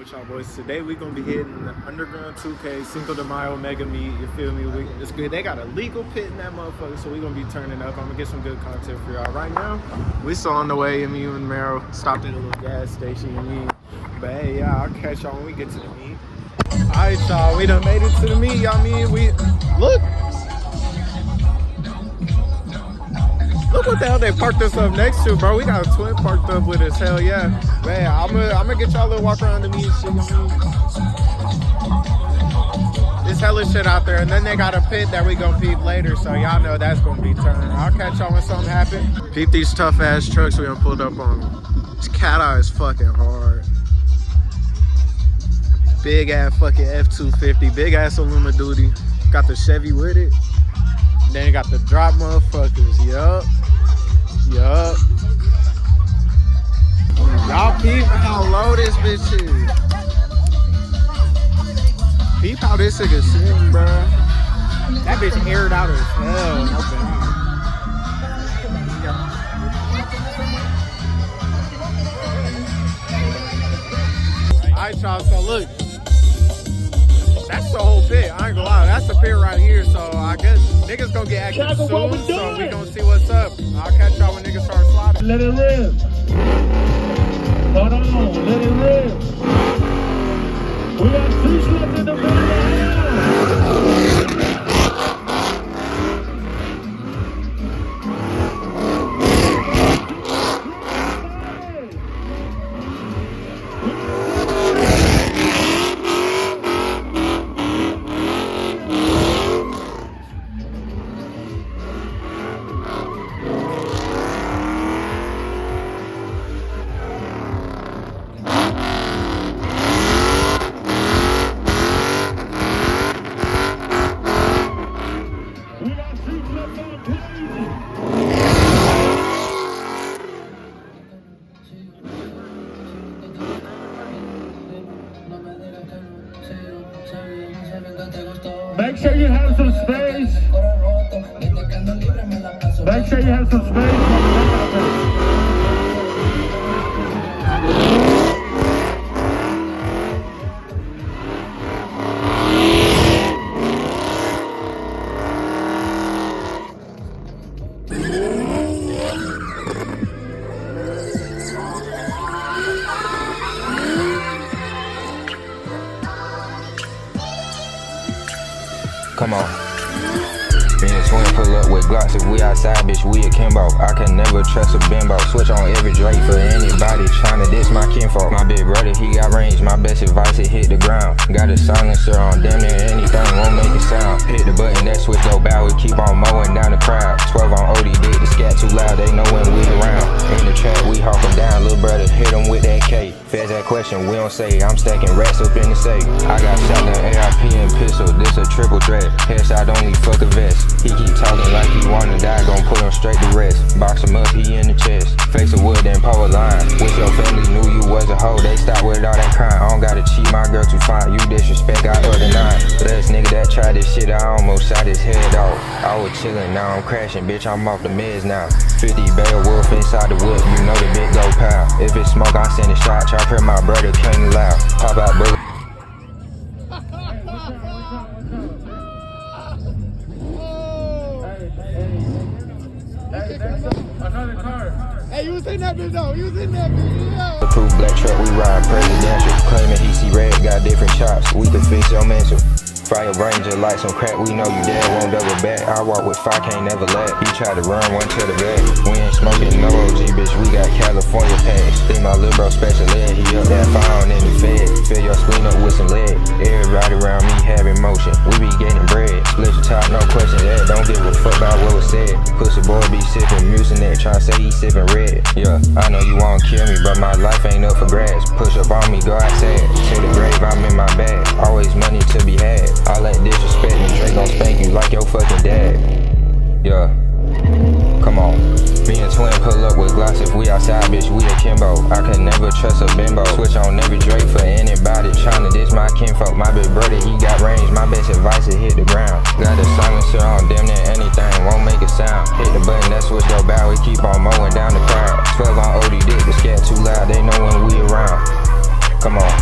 with y'all boys. Today we gonna be hitting the Underground 2K Cinco de Mayo Mega Meet. You feel me? It's good. They got a legal pit in that motherfucker, so we gonna be turning up. I'm gonna get some good content for y'all. Right now, we still on the way. Me and Mero stopped at a little gas station. But hey, yeah, I'll catch y'all when we get to the meet. All right, y'all. We done made it to the meet. Y'all mean we look. Look what the hell they parked us up next to, bro. We got a twin parked up with us. Hell yeah. Man, I'm gonna get y'all a little walk around the meet and shit. There's hella shit out there. And then they got a pit that we gonna peep later. So y'all know that's gonna be turned. I'll catch y'all when something happens. Peep these tough ass trucks we done pulled up on. This cat eye is fucking hard. Big ass fucking F-250. Big ass Aluma Duty. Got the Chevy with it. Then you got the drop motherfuckers. Yup. Y'all peep how low this bitch is. Peep how this nigga sing, bro. That bitch aired out as hell. No bad. Alright, y'all, so look. That's the whole pit. I ain't gonna lie. That's the pit right here. So I guess niggas gonna get active soon. So we gonna see what's up. I'll catch y'all when niggas start sliding. Let it rip. Hold on. Let it rip. We got 6 left in the building. Make sure you have some space. Make sure you have some space. Come on. Me and twin pull up with Glocks. If we outside, bitch, we akimbo. I can never trust a bimbo. Switch on every Drake for anybody tryna diss my kinfolk. My big brother, he got range. My best advice, it hit the ground. Got a silencer on, damn near anything, won't make it sound. Hit the button, that switch go bow. We keep on mowing down the crowd. 12 on OD, dig the scat too loud. They know when we around. In the trap, we hawk 'em down. Little brother, hit 'em with that K. Feds that question, we don't say. I'm stacking rats up in the safe. I got shotgun, ARP, and pistol. This a triple threat. Headshot only, fuck a vest. He keep talking like he wanna die, gon' put him straight to rest. Box him up, he in the chest. Face of wood, then pull a line. Wish your family knew you was a hoe. They stop with all that crime. I don't gotta cheat, my girl too fine. You disrespect, I order 9. Last nigga that tried this shit, I almost shot his head off. I was chillin', now I'm crashing, bitch, I'm off the meds now. 50 Beowulf inside the whip, you know the bit go pow. If it's smoke, I send a shot. Try to hurt my brother, came loud. Pop out bullet. Another car. Hey, you was in that bitch though. You was in that bitch. Approved black truck, we ride presidential. Claiming he see red, got different chops. We can fix your mental. Fry your brain just like some crack. We know you dead, won't double back. I walk with fire, can't never let. He try to run one to the back. We ain't smoking no OG, bitch. We got California packs. Think my little bro special ed. He up that fire on any fed. Fill your spleen up with some lead. Everybody around me having motion. We be getting bread. Split your top, no question that. Don't give a fuck about what was said. Pussy boy be sipping Mucinex, tryna say he sipping red. Yeah, I know you won't kill me, but my life ain't up for grabs. Push up on me, go outside. To the grave, I'm in my bag. Always money to be had. All that disrespect and Drake gon' spank you like your fucking dad. Yeah, come on. Me and twin pull up with Glocks. If we outside, bitch, we akimbo. I can never trust a bimbo. Switch on every Drake for anybody tryna diss my kinfolk. My big brother, he got range. My best advice is hit the ground. Got a silencer on, damn near anything, won't make a sound. Hit the button, that switch go bow. We keep on mowing down the crowd. 12 on OD, dig the scat too loud. They know when we around. Come on.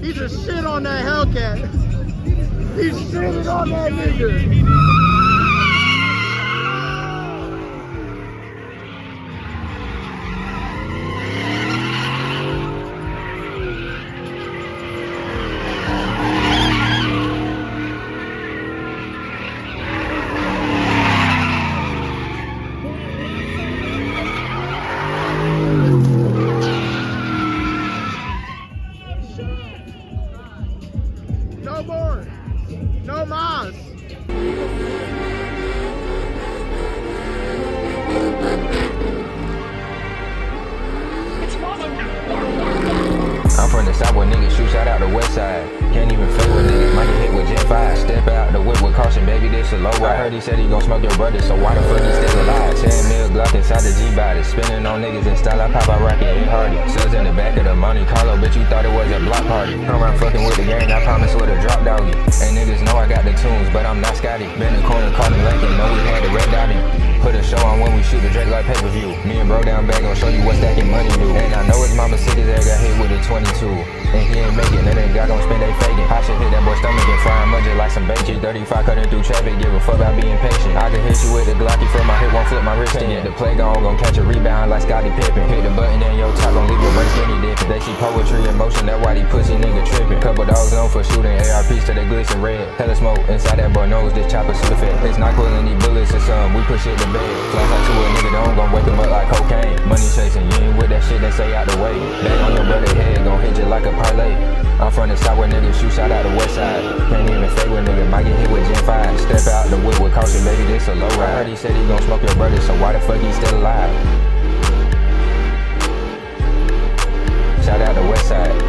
He just shit on that Hellcat. He shitted on that nigga. No more. No mas. I'm from the south where niggas shoot, shout out the west side. Can't even fuck with niggas, might get hit with Gen 5. Step out the whip with caution, baby, this a low ride. I heard he said he gon' smoke your brother, so why the fuck he still alive? 10 mil Glock inside the G-body, spinning on niggas in style, I pop out rocket, hit hardy. Suds in the back of the Monte Carlo, bitch, you thought it was a block party. Come around fucking with the gang, I promise with a drop doggy. And niggas know I got the tunes, but I'm not Scotty. Been the corner, caught him Lincoln, know we had the red dotty. Put a show on when we shoot the Drake like pay-per-view. Me and bro down back gon' show you what stacking money do. And I know his mama sick as ass got hit with a 22. And he ain't making, and then God gon' spend they faking. I should hit that boy stomach and fry him up just like some bacon. 35 cutting through traffic, give a fuck about being patient. I can hit you with the Glocky from my hip, won't flip my wrist. Can't get the play gon' catch a rebound like Scottie Pippen. Hit the button and your top gon' leave your brain skinny dipping. They see poetry in motion, that's why these pussy nigga tripping. Couple dogs known for shooting ARPs till they glisten red. Hella smoke inside that boy nose, this chopper super fat. It's not pulling these bullets or something, we push it to bed. Flashlight to a nigga, don't gon' wake him up like cocaine. Money chasing, you ain't with that shit, then stay out the way. Back on your brother head, gon' hit you like a parlay. I'm from the south where niggas shoot, shout out the west side. Can't even fake with nigga, might get hit with Gen 5. Step out the whip with caution, baby, this a low ride. I heard he said he gon' smoke your brother, so why the fuck he still alive? Shout out the west side.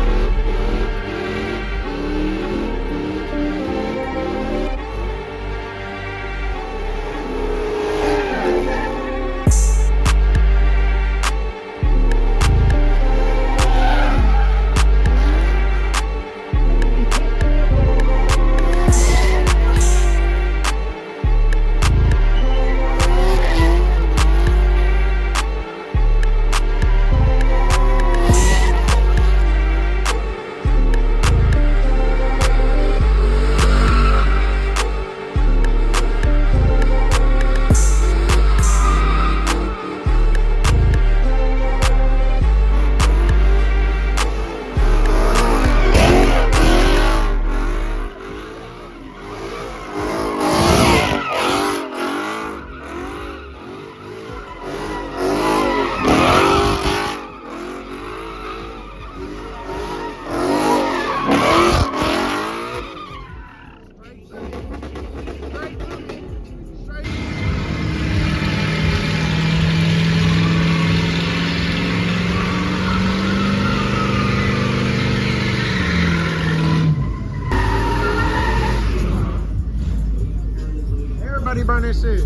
Burn that shit.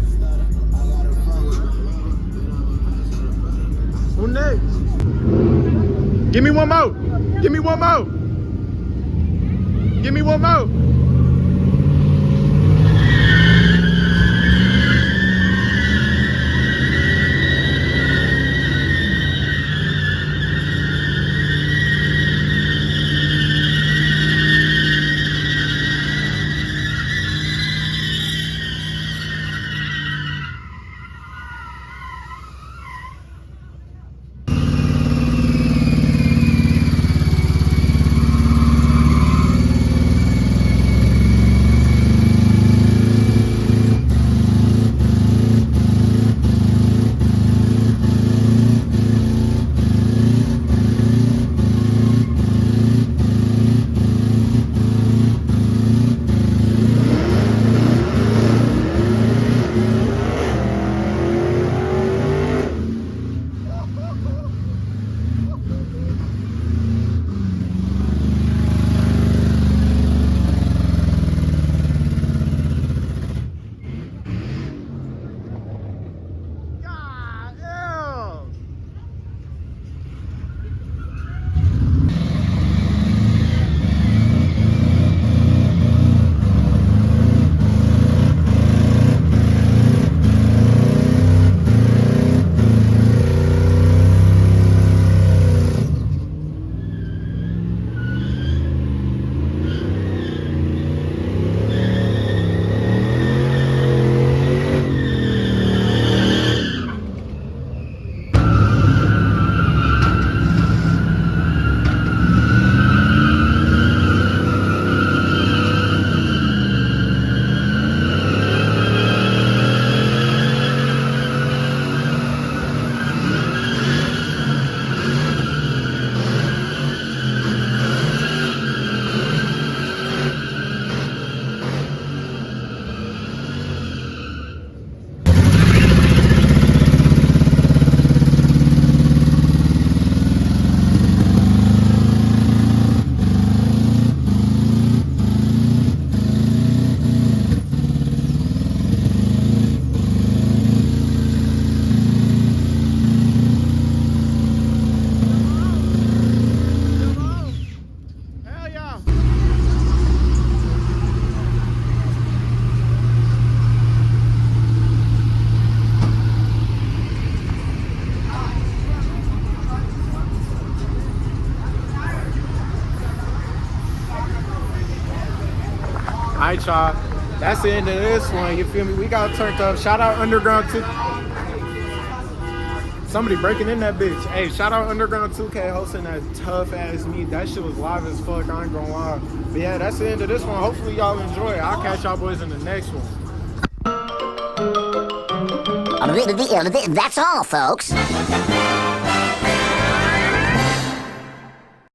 Who next? Give me one more. Give me one more. Give me one more. Alright, y'all. That's the end of this one. You feel me? We got turned up. Shout out Underground 2. Somebody breaking in that bitch. Hey, shout out Underground 2K hosting that tough ass meet. That shit was live as fuck. I ain't gonna lie. But yeah, that's the end of this one. Hopefully y'all enjoy it. I'll catch y'all boys in the next one. That's all, folks.